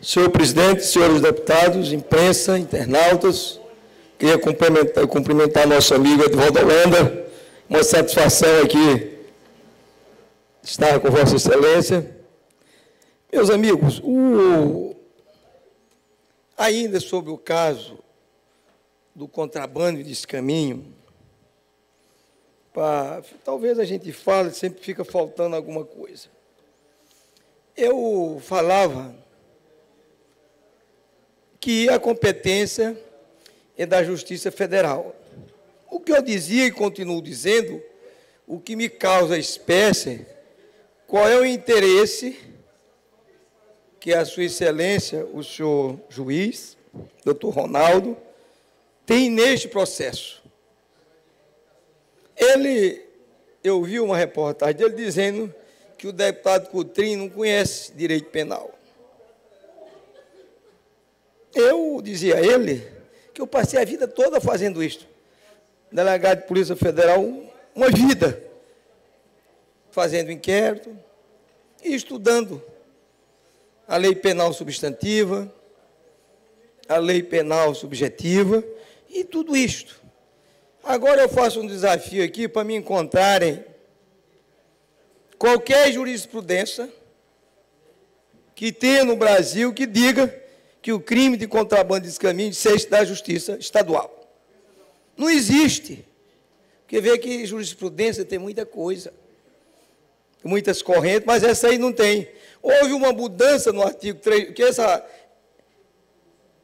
Senhor presidente, senhores deputados, imprensa, internautas, queria cumprimentar nosso amigo Edvaldo Holanda. Uma satisfação aqui estar com Vossa Excelência. Meus amigos, ainda sobre o caso do contrabando e descaminho, talvez a gente fale, sempre fica faltando alguma coisa. Eu falava que a competência é da Justiça Federal. O que eu dizia e continuo dizendo, o que me causa espécie, qual é o interesse que a Sua Excelência, o senhor juiz, doutor Ronaldo, tem neste processo. Eu vi uma reportagem dele dizendo que o deputado Coutrinho não conhece direito penal. Eu dizia a ele que eu passei a vida toda fazendo isto. Delegado de Polícia Federal, uma vida, fazendo inquérito e estudando a lei penal substantiva, a lei penal subjetiva e tudo isto. Agora eu faço um desafio aqui para me encontrarem qualquer jurisprudência que tenha no Brasil que diga que o crime de contrabando e descaminho seja da Justiça Estadual. Não existe. Porque vê que jurisprudência tem muita coisa, muitas correntes, mas essa aí não tem. Houve uma mudança no artigo 3, que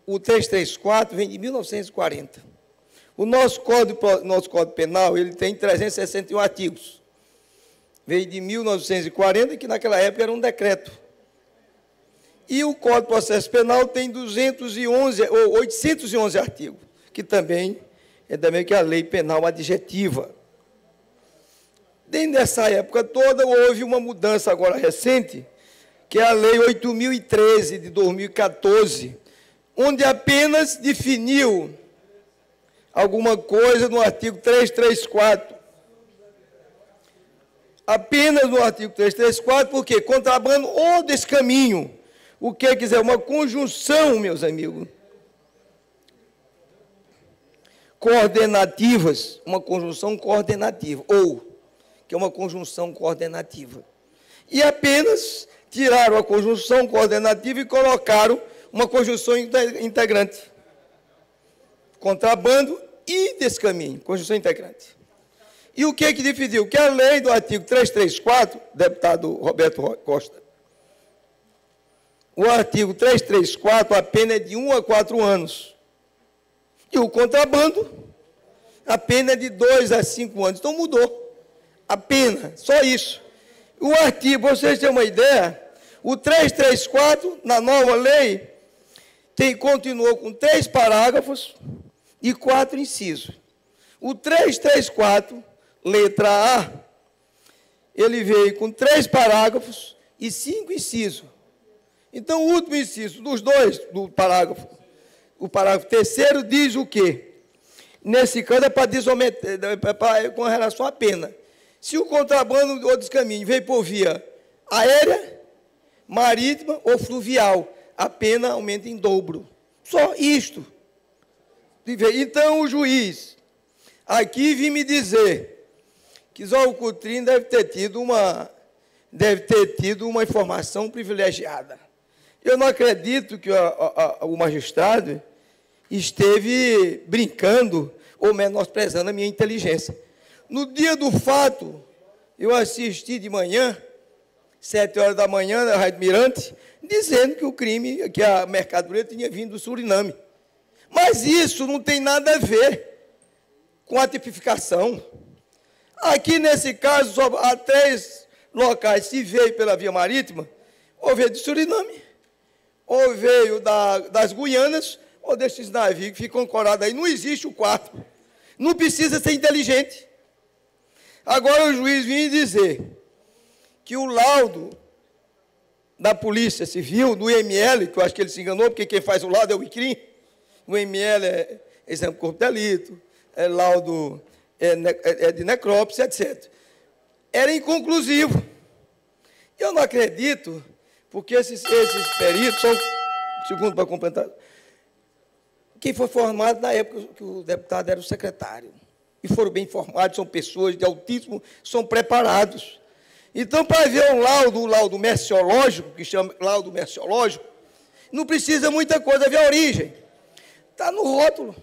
o 334 vem de 1940. O nosso Código Penal ele tem 361 artigos. Veio de 1940, que naquela época era um decreto. E o Código de Processo Penal tem 811 artigos, que também é também que a lei penal adjetiva. Desde essa época toda, houve uma mudança agora recente, que é a Lei 8.013, de 2014, onde apenas definiu alguma coisa no artigo 334. Apenas no artigo 334, porque contrabando ou descaminho. O que quiser, uma conjunção, meus amigos, coordenativas, uma conjunção coordenativa, que é uma conjunção coordenativa. E apenas tiraram a conjunção coordenativa e colocaram uma conjunção integrante. Contrabando e descaminho, conjunção integrante. E o que definiu? Que a lei do artigo 334, deputado Roberto Costa, o artigo 334, a pena é de 1 a 4 anos. E o contrabando, a pena é de 2 a 5 anos. Então, mudou. A pena, só isso. O artigo, vocês têm uma ideia, o 334, na nova lei, continuou com 3 parágrafos e 4 incisos. O 334, letra A, ele veio com 3 parágrafos e 5 incisos. Então, o último inciso dos dois, do parágrafo, o parágrafo terceiro diz o quê? Nesse caso, é com relação à pena. Se o contrabando ou descaminho veio por via aérea, marítima ou fluvial, a pena aumenta em dobro. Só isto. Então, o juiz aqui vim me dizer que só o Coutrinho deve ter tido uma informação privilegiada. Eu não acredito que o magistrado esteve brincando ou menosprezando a minha inteligência. No dia do fato, eu assisti de manhã, 7 horas da manhã, na Rádio Mirante, dizendo que o crime, que a mercadoria tinha vindo do Suriname. Mas isso não tem nada a ver com a tipificação. Aqui, nesse caso, só há 3 locais, se veio pela via marítima, ou veio do Suriname, ou veio das Guianas, ou desses navios que ficam ancorados aí. Não existe o quarto. Não precisa ser inteligente. Agora o juiz vinha dizer que o laudo da Polícia Civil, do IML, que eu acho que ele se enganou, porque quem faz o laudo é o ICRIM, o IML é exame de corpo de delito, é laudo de necrópsia, etc. Era inconclusivo. Eu não acredito, porque esses peritos segundo para completar. Quem foi formado na época que o deputado era o secretário. E foram bem formados, são pessoas de altíssimo, são preparados. Então, para ver um laudo merciológico, que chama laudo merciológico, não precisa muita coisa, ver a origem. Está no rótulo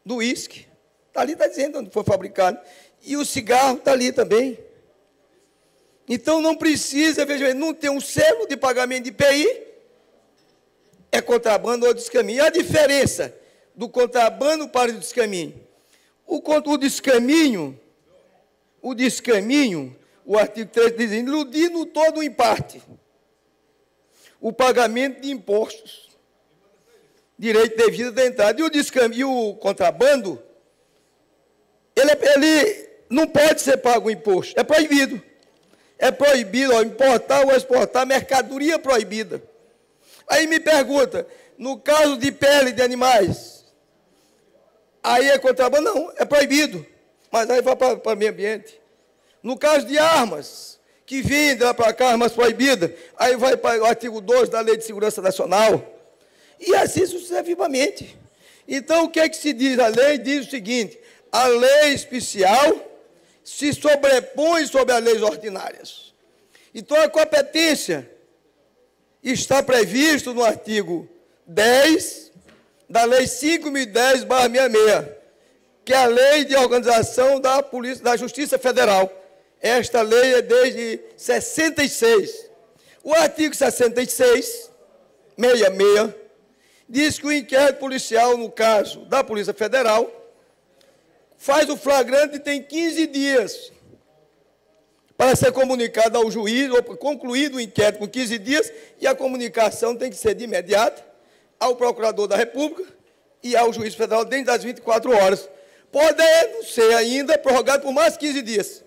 do uísque. Está ali, está dizendo onde foi fabricado. E o cigarro está ali também. Então, não precisa, veja, não tem um selo de pagamento de IPI, é contrabando ou descaminho. E a diferença do contrabando para o descaminho? O descaminho, o artigo 3 diz, iludindo todo o emparte, o pagamento de impostos, direito devido da entrada. E o contrabando, ele não pode ser pago o imposto, é proibido. É proibido importar ou exportar mercadoria proibida. Aí me pergunta, no caso de pele de animais, aí é contrabando? Não, é proibido. Mas aí vai para o meio ambiente. No caso de armas, que vendem lá para cá, armas proibidas, aí vai para o artigo 2 da Lei de Segurança Nacional. E assim sucessivamente. Então, o que é que se diz? A lei diz o seguinte, a lei especial se sobrepõe sobre as leis ordinárias. Então, a competência está previsto no artigo 10 da Lei 5.010/66, que é a Lei de Organização da Justiça Federal. Esta lei é desde 66. O artigo 66, 66, diz que o inquérito policial, no caso da Polícia Federal, faz o flagrante e tem 15 dias para ser comunicado ao juiz, ou concluído o inquérito com 15 dias, e a comunicação tem que ser de imediato ao procurador da República e ao juiz federal dentro das 24 horas, podendo ser ainda prorrogado por mais 15 dias.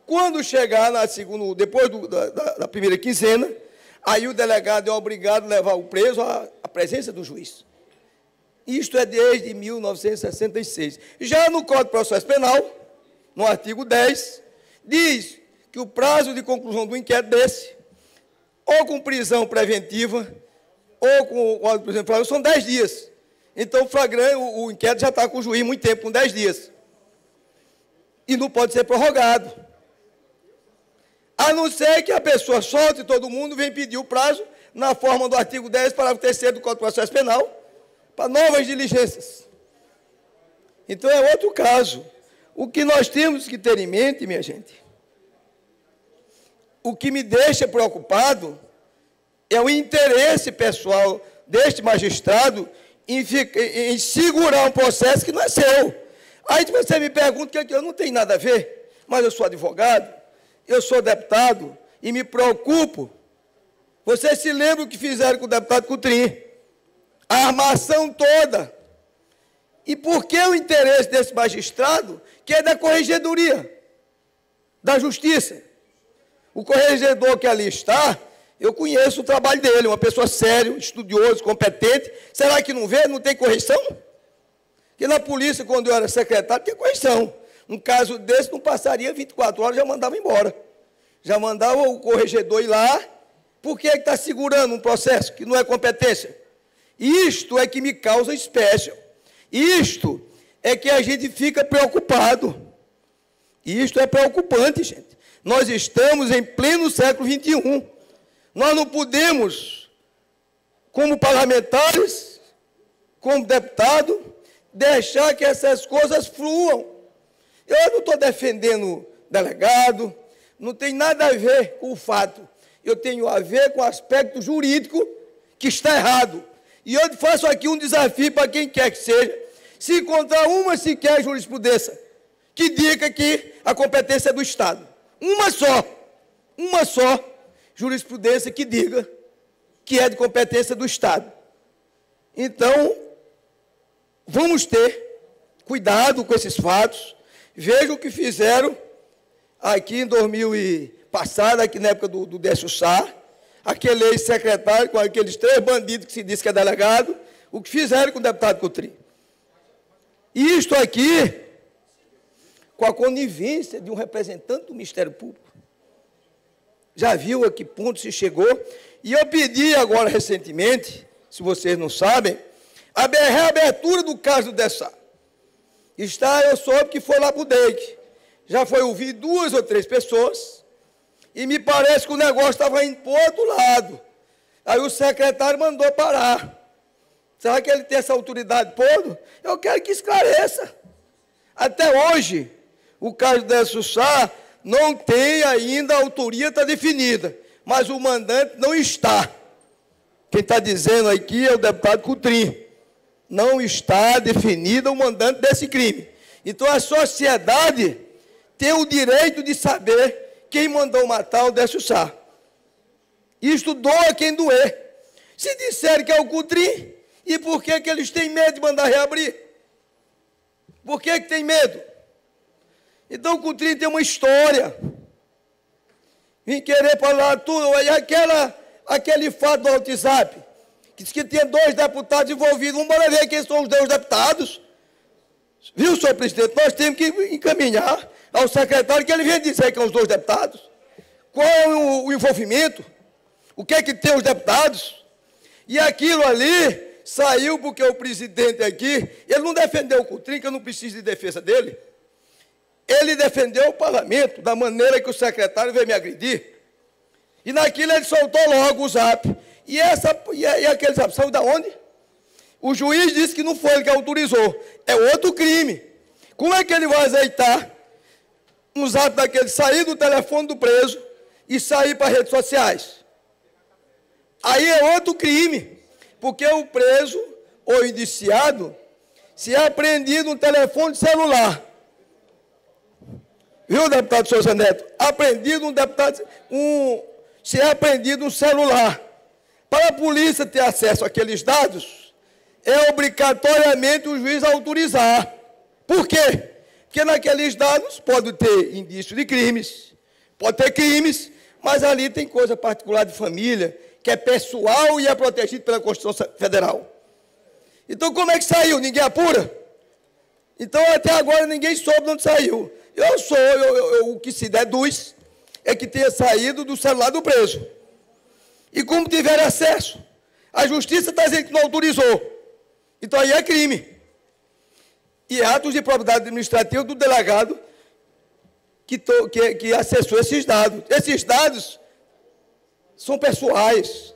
Quando chegar depois da primeira quinzena, aí o delegado é obrigado a levar o preso à presença do juiz. Isto é desde 1966. Já no Código de Processo Penal, no artigo 10, diz que o prazo de conclusão do inquérito desse, ou com prisão preventiva, ou com ordem de prisão flagrante, são 10 dias. Então, o inquérito já está com o juiz há muito tempo, com 10 dias. E não pode ser prorrogado. A não ser que a pessoa solte todo mundo, vem pedir o prazo, na forma do artigo 10, parágrafo 3º do Código de Processo Penal, para novas diligências. Então, é outro caso. O que nós temos que ter em mente, minha gente, o que me deixa preocupado é o interesse pessoal deste magistrado em segurar um processo que não é seu. Aí você me pergunta que eu não tenho nada a ver, mas eu sou advogado, eu sou deputado e me preocupo. Vocês se lembram o que fizeram com o deputado Coutrinho? A armação toda. E por que o interesse desse magistrado, que é da Corregedoria, da Justiça? O corregedor que ali está, eu conheço o trabalho dele, uma pessoa séria, estudioso, competente. Será que não vê? Não tem correção? Que na polícia, quando eu era secretário, tinha correção. Um caso desse não passaria 24 horas, já mandava embora. Já mandava o corregedor ir lá. Por que está segurando um processo que não é competência? Isto é que me causa espécie. Isto é que a gente fica preocupado. Isto é preocupante, gente. Nós estamos em pleno século XXI. Nós não podemos, como parlamentares, como deputado, deixar que essas coisas fluam. Eu não estou defendendo delegado, não tem nada a ver com o fato. Eu tenho a ver com o aspecto jurídico que está errado. E eu faço aqui um desafio para quem quer que seja, se encontrar uma sequer jurisprudência que diga que a competência é do Estado. Uma só jurisprudência que diga que é de competência do Estado. Então, vamos ter cuidado com esses fatos. Veja o que fizeram aqui em 2000 passado, aqui na época do Décio Sá, aquele ex-secretário com aqueles 3 bandidos que se diz que é delegado, o que fizeram com o deputado Coutrinho. E isto aqui, com a conivência de um representante do Ministério Público. Já viu a que ponto se chegou? E eu pedi agora, recentemente, se vocês não sabem, a reabertura do caso do Dessá. Eu soube que foi lá para o DEIC. Já foi ouvir 2 ou 3 pessoas, e me parece que o negócio estava indo para o outro lado. Aí o secretário mandou parar. Será que ele tem essa autoridade toda? Eu quero que esclareça. Até hoje, o caso do Dessá não tem ainda, a autoria está definida, mas o mandante não está. Quem está dizendo aqui é o deputado Coutrinho. Não está definida o mandante desse crime. Então a sociedade tem o direito de saber quem mandou matar o Dessá. Isto doa quem doer. Se disserem que é o Coutrinho, e por que eles têm medo de mandar reabrir? Por que tem medo? Então o Coutrinho tem uma história. Vim querer falar tudo. Aí aquele fato do WhatsApp, que diz que tinha 2 deputados envolvidos. Vamos ver quem são os 2 deputados. Viu, senhor presidente? Nós temos que encaminhar ao secretário que ele venha dizer que são os 2 deputados. Qual é o envolvimento? O que é que tem os deputados? E aquilo ali saiu porque o presidente aqui, ele não defendeu o Coutrinho, que eu não preciso de defesa dele. Ele defendeu o parlamento da maneira que o secretário veio me agredir. E naquilo ele soltou logo o zap. E aquele zap saiu da onde? O juiz disse que não foi ele que autorizou. É outro crime. Como é que ele vai azeitar um zap daquele, sair do telefone do preso e sair para as redes sociais? Aí é outro crime. Porque o preso ou indiciado, se é apreendido um telefone celular, viu, deputado Souza Neto? Se é apreendido um celular, para a polícia ter acesso àqueles dados, é obrigatoriamente o juiz autorizar. Por quê? Porque naqueles dados pode ter indício de crimes, pode ter crimes, mas ali tem coisa particular de família, que é pessoal e é protegido pela Constituição Federal. Então, como é que saiu? Ninguém apura? Então, até agora, ninguém soube de onde saiu. O que se deduz é que tenha saído do celular do preso. E como tiveram acesso? A justiça está dizendo que não autorizou. Então, aí é crime. E atos de propriedade administrativa do delegado que acessou esses dados. Esses dados são pessoais.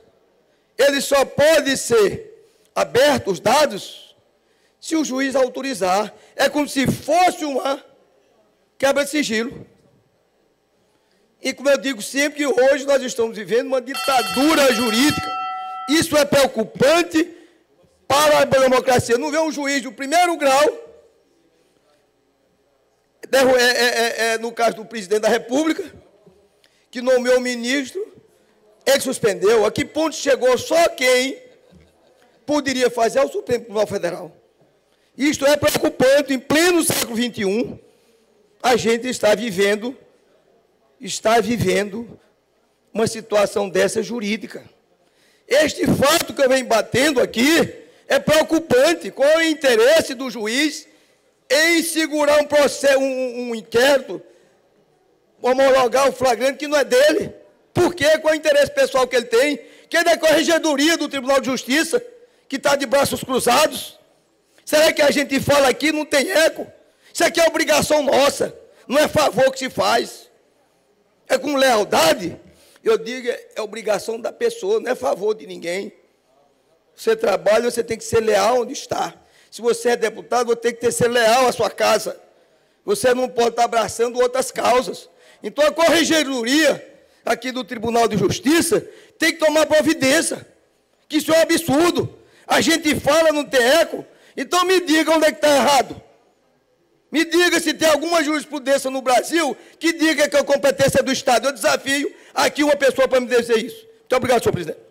Eles só podem ser abertos, os dados, se o juiz autorizar. É como se fosse uma quebra de sigilo. E como eu digo sempre, que hoje nós estamos vivendo uma ditadura jurídica. Isso é preocupante para a democracia. Não vê um juiz do 1º grau, no caso do presidente da República, que nomeou o ministro, ele suspendeu. A que ponto chegou? Só quem poderia fazer é o Supremo Tribunal Federal. Isto é preocupante. Em pleno século XXI, a gente está vivendo uma situação dessa jurídica. Este fato que eu venho batendo aqui é preocupante. Qual é o interesse do juiz em segurar um processo, um inquérito, homologar o flagrante que não é dele? Por quê? Qual é o interesse pessoal que ele tem? Que é da Corregedoria do Tribunal de Justiça, que está de braços cruzados? Será que a gente fala aqui não tem eco? Isso aqui é obrigação nossa, não é favor que se faz. É com lealdade? Eu digo, é obrigação da pessoa, não é favor de ninguém. Você trabalha, você tem que ser leal onde está. Se você é deputado, você tem que ser leal à sua casa. Você não pode estar abraçando outras causas. Então, a Corregedoria aqui do Tribunal de Justiça tem que tomar providência, que isso é um absurdo. A gente fala, não tem eco. Então, me diga onde é que está errado. Me diga se tem alguma jurisprudência no Brasil que diga que a competência é do Estado. Eu desafio aqui uma pessoa para me dizer isso. Muito obrigado, senhor presidente.